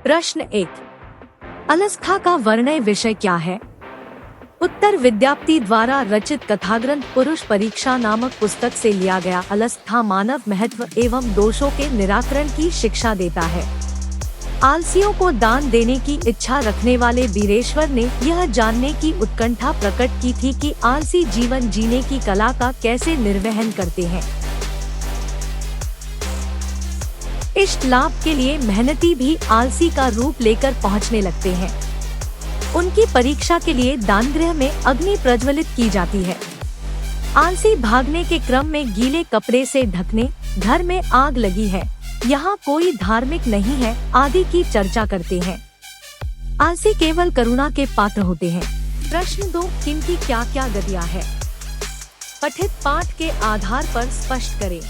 प्रश्न 1। अलस्था का वर्णय विषय क्या है? उत्तर विद्यापति द्वारा रचित कथाग्रंथ पुरुष परीक्षा नामक पुस्तक से लिया गया। अलस्था मानव महत्व एवं दोषों के निराकरण की शिक्षा देता है। आलसियों को दान देने की इच्छा रखने वाले वीरेश्वर ने यह जानने की उत्कंठा प्रकट की थी कि आलसी जीवन जीने की कला का कैसे निर्वहन करते हैं। इष्ट लाभ के लिए मेहनती भी आलसी का रूप लेकर पहुंचने लगते हैं। उनकी परीक्षा के लिए दानगृह में अग्नि प्रज्वलित की जाती है। आलसी भागने के क्रम में गीले कपड़े से ढकने, घर में आग लगी है, यहाँ कोई धार्मिक नहीं है आदि की चर्चा करते हैं। आलसी केवल करुणा के पात्र होते हैं। प्रश्न 2। किनकी क्या क्या गतियाँ है? पठित पाठ के आधार पर स्पष्ट करें।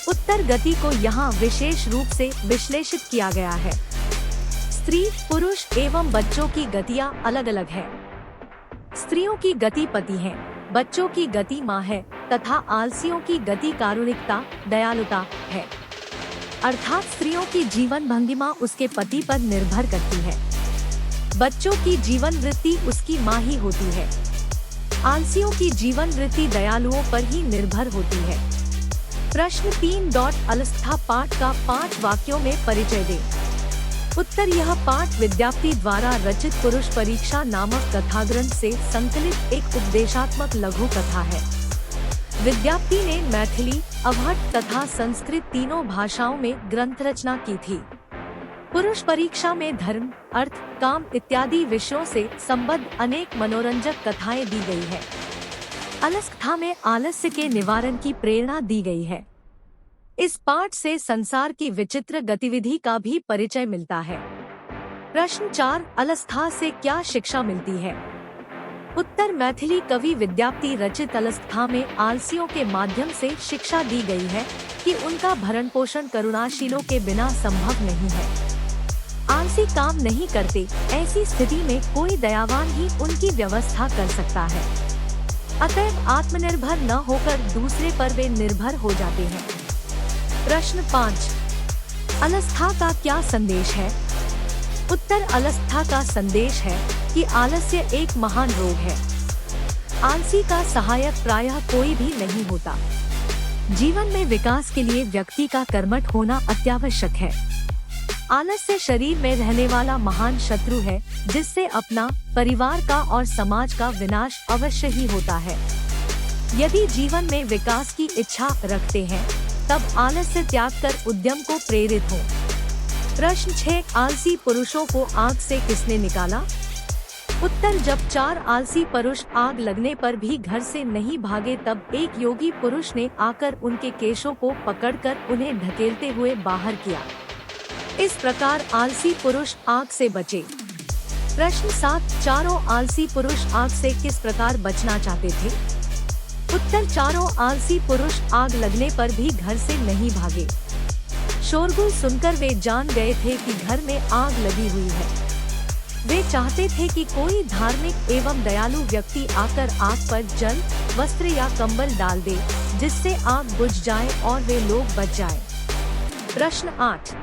उत्तर गति को यहाँ विशेष रूप से विश्लेषित किया गया है। स्त्री, पुरुष एवं बच्चों की गतियाँ अलग अलग है। स्त्रियों की गति पति है, बच्चों की गति माँ है तथा आलसियों की गति कारुणिकता, दयालुता है। अर्थात स्त्रियों की जीवन भंगिमा उसके पति पर निर्भर करती है। बच्चों की जीवन वृत्ति उसकी माँ ही होती है। आलसियों की जीवन वृत्ति दयालुओं पर ही निर्भर होती है। प्रश्न 3। अलस्था पाठ का 5 वाक्यों में परिचय दें। उत्तर यह पाठ विद्यापति द्वारा रचित पुरुष परीक्षा नामक कथाग्रंथ से संकलित एक उपदेशात्मक लघु कथा है। विद्यापति ने मैथिली, अवहट्ट तथा संस्कृत तीनों भाषाओं में ग्रंथ रचना की थी। पुरुष परीक्षा में धर्म, अर्थ, काम इत्यादि विषयों से संबद्ध अनेक मनोरंजक कथाएं दी गई है। अलस्था में आलस्य के निवारण की प्रेरणा दी गई है। इस पाठ से संसार की विचित्र गतिविधि का भी परिचय मिलता है। प्रश्न 4। अलस्था से क्या शिक्षा मिलती है? उत्तर मैथिली कवि विद्यापति रचित अलस्था में आलसियों के माध्यम से शिक्षा दी गई है कि उनका भरण पोषण करुणाशीलों के बिना संभव नहीं है। आलसी काम नहीं करते, ऐसी स्थिति में कोई दयावान ही उनकी व्यवस्था कर सकता है। अतएव आत्मनिर्भर न होकर दूसरे पर वे निर्भर हो जाते हैं। प्रश्न 5। अलस्था का क्या संदेश है? उत्तर अलस्था का संदेश है कि आलस्य एक महान रोग है। आलसी का सहायक प्रायः कोई भी नहीं होता। जीवन में विकास के लिए व्यक्ति का कर्मठ होना अत्यावश्यक है। आलस्य शरीर में रहने वाला महान शत्रु है जिससे अपना, परिवार का और समाज का विनाश अवश्य ही होता है। यदि जीवन में विकास की इच्छा रखते हैं तब आलस्य त्याग कर उद्यम को प्रेरित हो। प्रश्न 6। आलसी पुरुषों को आग से किसने निकाला? उत्तर जब 4 आलसी पुरुष आग लगने पर भी घर से नहीं भागे तब एक योगी पुरुष ने आकर उनके केशों को पकड़कर उन्हें ढकेलते हुए बाहर किया। इस प्रकार आलसी पुरुष आग से बचे। प्रश्न 7। चारों आलसी पुरुष आग से किस प्रकार बचना चाहते थे? उत्तर चारों आलसी पुरुष आग लगने पर भी घर से नहीं भागे। शोरगुल सुनकर वे जान गए थे कि घर में आग लगी हुई है। वे चाहते थे कि कोई धार्मिक एवं दयालु व्यक्ति आकर आग पर जल, वस्त्र या कंबल डाल दे जिससे आग बुझ जाए और वे लोग बच जाएं। प्रश्न 8।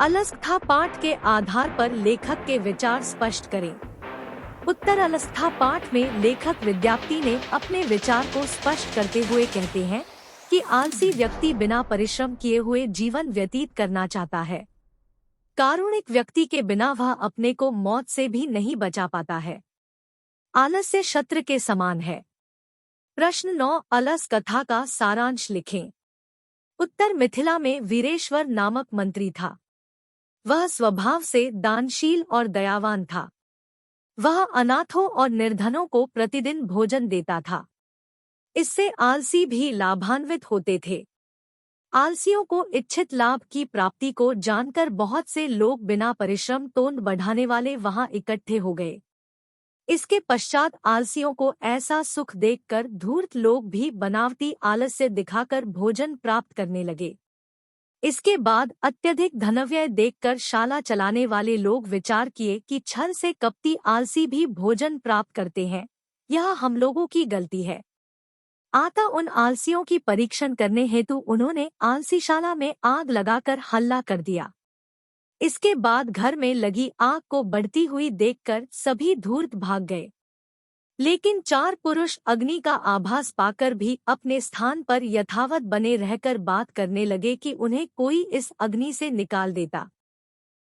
अलस्था पाठ के आधार पर लेखक के विचार स्पष्ट करें। उत्तर अलस्था पाठ में लेखक विद्यापति ने अपने विचार को स्पष्ट करते हुए कहते हैं कि आलसी व्यक्ति बिना परिश्रम किए हुए जीवन व्यतीत करना चाहता है। कारुणिक व्यक्ति के बिना वह अपने को मौत से भी नहीं बचा पाता है। आलस्य शत्रु के समान है। प्रश्न 9। अलस कथा का सारांश लिखें। उत्तर मिथिला में वीरेश्वर नामक मंत्री था। वह स्वभाव से दानशील और दयावान था। वह अनाथों और निर्धनों को प्रतिदिन भोजन देता था। इससे आलसी भी लाभान्वित होते थे। आलसियों को इच्छित लाभ की प्राप्ति को जानकर बहुत से लोग बिना परिश्रम तोंद बढ़ाने वाले वहां इकट्ठे हो गए। इसके पश्चात आलसियों को ऐसा सुख देखकर धूर्त लोग भी बनावटी आलस्य दिखाकर भोजन प्राप्त करने लगे। इसके बाद अत्यधिक धनव्यय देखकर शाला चलाने वाले लोग विचार किए कि छल से कपटी आलसी भी भोजन प्राप्त करते हैं, यह हम लोगों की गलती है। आता उन आलसियों की परीक्षण करने हेतु उन्होंने आलसीशाला में आग लगाकर हल्ला कर दिया। इसके बाद घर में लगी आग को बढ़ती हुई देखकर सभी धूर्त भाग गए। लेकिन 4 पुरुष अग्नि का आभास पाकर भी अपने स्थान पर यथावत बने रहकर बात करने लगे कि उन्हें कोई इस अग्नि से निकाल देता।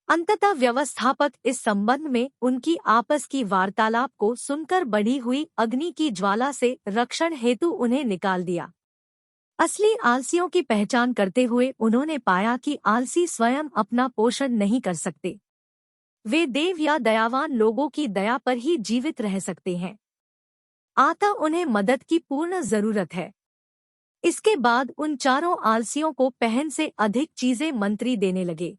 अंततः व्यवस्थापक इस संबंध में उनकी आपस की वार्तालाप को सुनकर बढ़ी हुई अग्नि की ज्वाला से रक्षण हेतु उन्हें निकाल दिया। असली आलसियों की पहचान करते हुए उन्होंने पाया कि आलसी स्वयं अपना पोषण नहीं कर सकते। वे देव या दयावान लोगों की दया पर ही जीवित रह सकते हैं। अतः उन्हें मदद की पूर्ण जरूरत है। इसके बाद उन चारों आलसियों को पहन से अधिक चीजें मंत्री देने लगे।